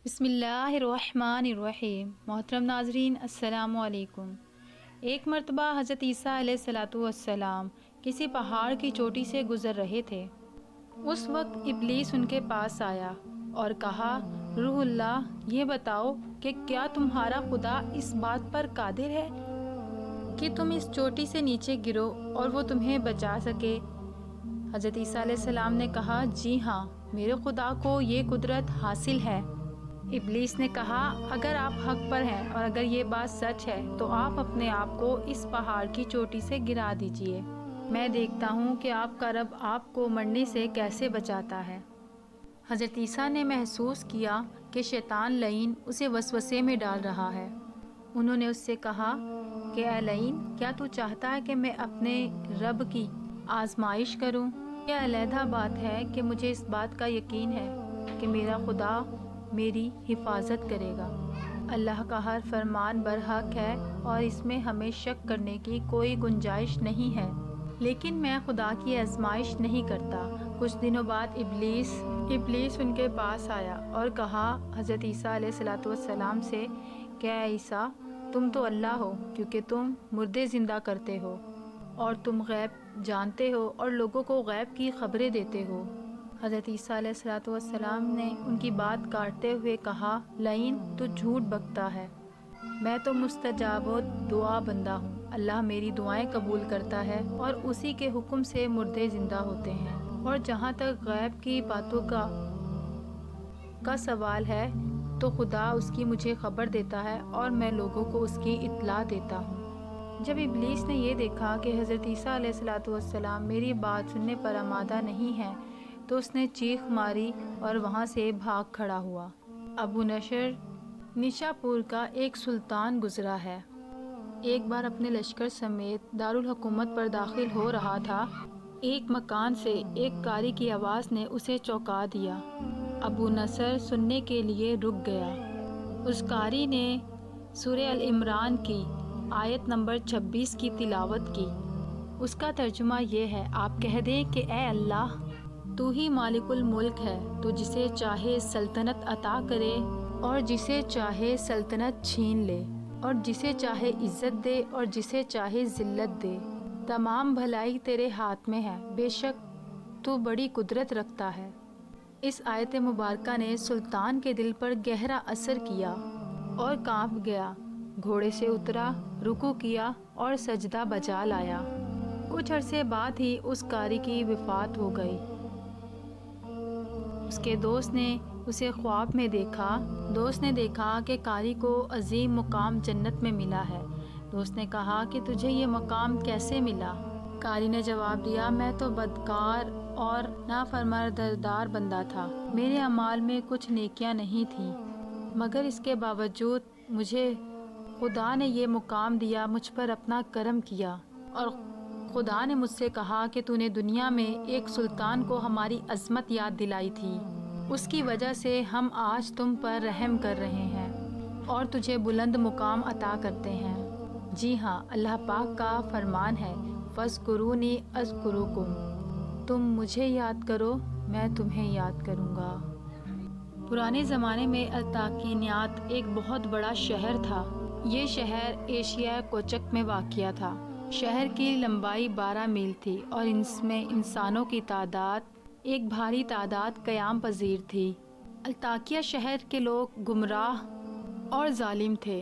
بسم اللہ الرحمن الرحیم۔ محترم ناظرین السلام علیکم۔ ایک مرتبہ حضرت عیسیٰ علیہ الصلاۃ والسلام کسی پہاڑ کی چوٹی سے گزر رہے تھے۔ اس وقت ابلیس ان کے پاس آیا اور کہا، روح اللہ، یہ بتاؤ کہ کیا تمہارا خدا اس بات پر قادر ہے کہ تم اس چوٹی سے نیچے گرو اور وہ تمہیں بچا سکے؟ حضرت عیسیٰ علیہ السلام نے کہا، جی ہاں، میرے خدا کو یہ قدرت حاصل ہے۔ ابلیس نے کہا، اگر آپ حق پر ہیں اور اگر یہ بات سچ ہے تو آپ اپنے آپ کو اس پہاڑ کی چوٹی سے گرا دیجئے، میں دیکھتا ہوں کہ آپ کا رب آپ کو مرنے سے کیسے بچاتا ہے۔ حضرت عیسیٰ نے محسوس کیا کہ شیطان لعین اسے وسوسے میں ڈال رہا ہے۔ انہوں نے اس سے کہا کہ اے لعین، کیا تو چاہتا ہے کہ میں اپنے رب کی آزمائش کروں؟ یہ علیحدہ بات ہے کہ مجھے اس بات کا یقین ہے کہ میرا خدا میری حفاظت کرے گا۔ اللہ کا ہر فرمان برحق ہے اور اس میں ہمیں شک کرنے کی کوئی گنجائش نہیں ہے، لیکن میں خدا کی آزمائش نہیں کرتا۔ کچھ دنوں بعد ابلیس ان کے پاس آیا اور کہا حضرت عیسیٰ علیہ الصلاۃ والسلام سے کہ اے عیسیٰ، تم تو اللہ ہو کیونکہ تم مردے زندہ کرتے ہو اور تم غیب جانتے ہو اور لوگوں کو غیب کی خبریں دیتے ہو۔ حضرت عیسیٰ علیہ الصلاۃ والسلام نے ان کی بات کاٹتے ہوئے کہا، لعین، تو جھوٹ بکتا ہے، میں تو مستجاب دعا بندہ ہوں۔ اللہ میری دعائیں قبول کرتا ہے اور اسی کے حکم سے مردے زندہ ہوتے ہیں، اور جہاں تک غیب کی باتوں کا سوال ہے تو خدا اس کی مجھے خبر دیتا ہے اور میں لوگوں کو اس کی اطلاع دیتا ہوں۔ جب ابلیس نے یہ دیکھا کہ حضرت عیسیٰ علیہ الصلاۃ والسلام میری بات سننے پر آمادہ نہیں ہیں تو اس نے چیخ ماری اور وہاں سے بھاگ کھڑا ہوا۔ ابو نصر نیشاپور کا ایک سلطان گزرا ہے۔ ایک بار اپنے لشکر سمیت دارالحکومت پر داخل ہو رہا تھا، ایک مکان سے ایک قاری کی آواز نے اسے چونکا دیا۔ ابو نصر سننے کے لیے رک گیا۔ اس قاری نے سورہ ال عمران کی آیت نمبر 26 کی تلاوت کی۔ اس کا ترجمہ یہ ہے، آپ کہہ دیں کہ اے اللہ، تو ہی مالک الملک ہے، تو جسے چاہے سلطنت عطا کرے اور جسے چاہے سلطنت چھین لے، اور جسے چاہے عزت دے اور جسے چاہے ذلت دے۔ تمام بھلائی تیرے ہاتھ میں ہے، بے شک تو بڑی قدرت رکھتا ہے۔ اس آیت مبارکہ نے سلطان کے دل پر گہرا اثر کیا اور کانپ گیا، گھوڑے سے اترا، رکوع کیا اور سجدہ بجا لایا۔ کچھ عرصے بعد ہی اس قاری کی وفات ہو گئی۔ اس کے دوست نے اسے خواب میں دیکھا۔ دوست نے دیکھا کہ قاری کو عظیم مقام جنت میں ملا ہے۔ دوست نے کہا کہ تجھے یہ مقام کیسے ملا؟ قاری نے جواب دیا، میں تو بدکار اور نافرمانبردار بندہ تھا، میرے اعمال میں کچھ نیکیاں نہیں تھیں، مگر اس کے باوجود مجھے خدا نے یہ مقام دیا، مجھ پر اپنا کرم کیا، اور خدا نے مجھ سے کہا کہ تو نے دنیا میں ایک سلطان کو ہماری عظمت یاد دلائی تھی، اس کی وجہ سے ہم آج تم پر رحم کر رہے ہیں اور تجھے بلند مقام عطا کرتے ہیں۔ جی ہاں، اللہ پاک کا فرمان ہے، فاذکرونی اذکرکم، تم مجھے یاد کرو، میں تمہیں یاد کروں گا۔ پرانے زمانے میں الطاقینیات ایک بہت بڑا شہر تھا۔ یہ شہر ایشیا کوچک میں واقع تھا۔ شہر کی لمبائی 12 میل تھی اور اس میں انسانوں کی تعداد ایک بھاری تعداد قیام پذیر تھی۔ الطاقیہ شہر کے لوگ گمراہ اور ظالم تھے۔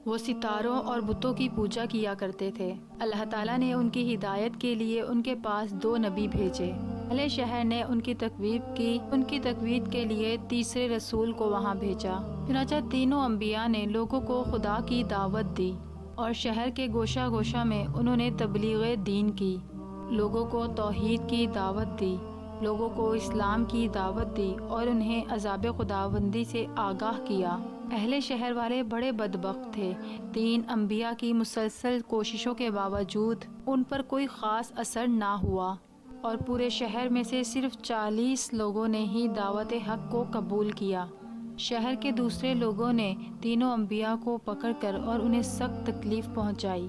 وہ ستاروں اور بتوں کی پوجا کیا کرتے تھے۔ اللہ تعالیٰ نے ان کی ہدایت کے لیے ان کے پاس 2 نبی بھیجے۔ اہل شہر نے ان کی تقویت کے لیے تیسرے رسول کو وہاں بھیجا۔ چنانچہ تینوں انبیاء نے لوگوں کو خدا کی دعوت دی اور شہر کے گوشہ گوشہ میں انہوں نے تبلیغ دین کی، لوگوں کو توحید کی دعوت دی، لوگوں کو اسلام کی دعوت دی اور انہیں عذاب خداوندی سے آگاہ کیا۔ اہل شہر والے بڑے بدبخت تھے۔ 3 انبیاء کی مسلسل کوششوں کے باوجود ان پر کوئی خاص اثر نہ ہوا اور پورے شہر میں سے صرف 40 لوگوں نے ہی دعوت حق کو قبول کیا۔ شہر کے دوسرے لوگوں نے تینوں انبیاء کو پکڑ کر اور انہیں سخت تکلیف پہنچائی،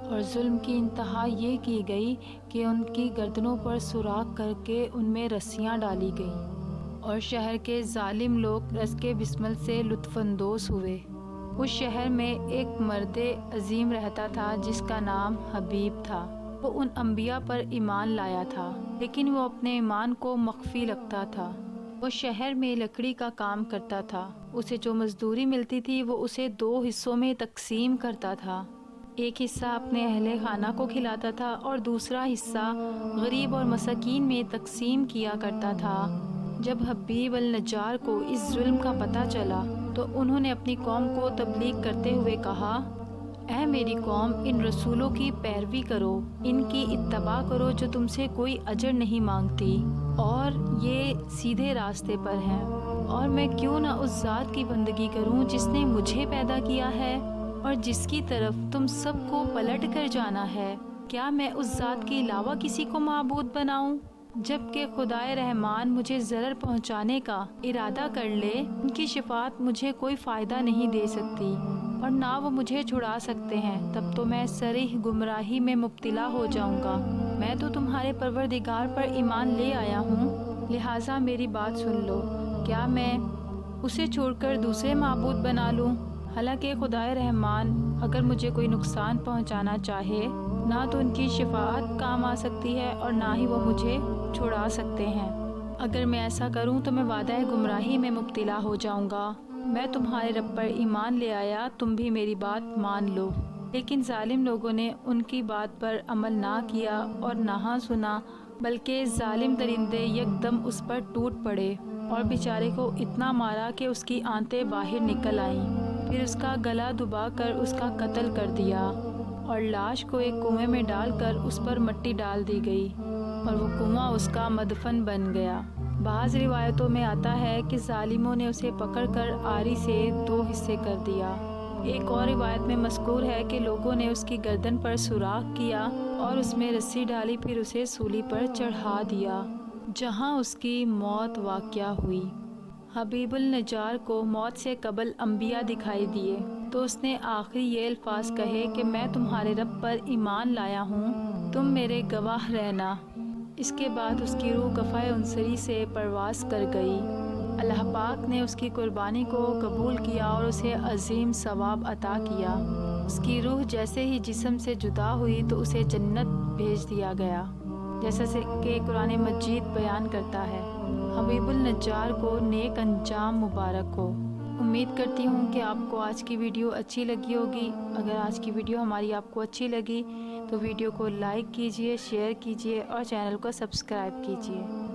اور ظلم کی انتہا یہ کی گئی کہ ان کی گردنوں پر سوراخ کر کے ان میں رسیاں ڈالی گئیں اور شہر کے ظالم لوگ رزق بسمل سے لطف اندوز ہوئے۔ اس شہر میں ایک مرد عظیم رہتا تھا جس کا نام حبیب تھا۔ وہ ان انبیاء پر ایمان لایا تھا، لیکن وہ اپنے ایمان کو مخفی رکھتا تھا۔ وہ شہر میں لکڑی کا کام کرتا تھا۔ اسے جو مزدوری ملتی تھی وہ اسے 2 حصوں میں تقسیم کرتا تھا۔ ایک حصہ اپنے اہل خانہ کو کھلاتا تھا اور دوسرا حصہ غریب اور مساکین میں تقسیم کیا کرتا تھا۔ جب حبیب النجار کو اس ظلم کا پتہ چلا تو انہوں نے اپنی قوم کو تبلیغ کرتے ہوئے کہا، اے میری قوم، ان رسولوں کی پیروی کرو، ان کی اتباع کرو جو تم سے کوئی اجر نہیں مانگتی اور یہ سیدھے راستے پر ہیں۔ اور میں کیوں نہ اس ذات کی بندگی کروں جس نے مجھے پیدا کیا ہے اور جس کی طرف تم سب کو پلٹ کر جانا ہے۔ کیا میں اس ذات کے علاوہ کسی کو معبود بناؤں؟ جبکہ خدائے رحمان مجھے ضرر پہنچانے کا ارادہ کر لے، ان کی شفاعت مجھے کوئی فائدہ نہیں دے سکتی اور نہ وہ مجھے چھڑا سکتے ہیں، تب تو میں صریح گمراہی میں مبتلا ہو جاؤں گا۔ میں تو تمہارے پروردگار پر ایمان لے آیا ہوں، لہٰذا میری بات سن لو۔ کیا میں اسے چھوڑ کر دوسرے معبود بنا لوں؟ حالانکہ خدائے رحمان اگر مجھے کوئی نقصان پہنچانا چاہے، نہ تو ان کی شفاعت کام آ سکتی ہے اور نہ ہی وہ مجھے چھڑا سکتے ہیں۔ اگر میں ایسا کروں تو میں وعدہ گمراہی میں مبتلا ہو جاؤں گا۔ میں تمہارے رب پر ایمان لے آیا، تم بھی میری بات مان لو۔ لیکن ظالم لوگوں نے ان کی بات پر عمل نہ کیا اور نہ سنا، بلکہ ظالم درندے یکدم اس پر ٹوٹ پڑے اور بیچارے کو اتنا مارا کہ اس کی آنتیں باہر نکل آئیں۔ پھر اس کا گلا دبا کر اس کا قتل کر دیا اور لاش کو ایک کنویں میں ڈال کر اس پر مٹی ڈال دی گئی اور وہ کنواں اس کا مدفن بن گیا۔ بعض روایتوں میں آتا ہے کہ ظالموں نے اسے پکڑ کر آری سے 2 حصے کر دیا۔ ایک اور روایت میں مذکور ہے کہ لوگوں نے اس کی گردن پر سوراخ کیا اور اس میں رسی ڈالی، پھر اسے سولی پر چڑھا دیا، جہاں اس کی موت واقع ہوئی۔ حبیب النجار کو موت سے قبل انبیاء دکھائی دیے تو اس نے آخری یہ الفاظ کہے کہ میں تمہارے رب پر ایمان لایا ہوں، تم میرے گواہ رہنا۔ اس کے بعد اس کی روح قفائے عنصری سے پرواز کر گئی۔ اللہ پاک نے اس کی قربانی کو قبول کیا اور اسے عظیم ثواب عطا کیا۔ اس کی روح جیسے ہی جسم سے جدا ہوئی تو اسے جنت بھیج دیا گیا، جیسا کہ قرآن مجید بیان کرتا ہے۔ حبیب النجار کو نیک انجام مبارک ہو۔ امید کرتی ہوں کہ آپ کو آج کی ویڈیو اچھی لگی ہوگی۔ اگر آج کی ویڈیو ہماری آپ کو اچھی لگی تو ویڈیو کو لائک کیجیے، شیئر کیجیے اور چینل کو سبسکرائب کیجیے۔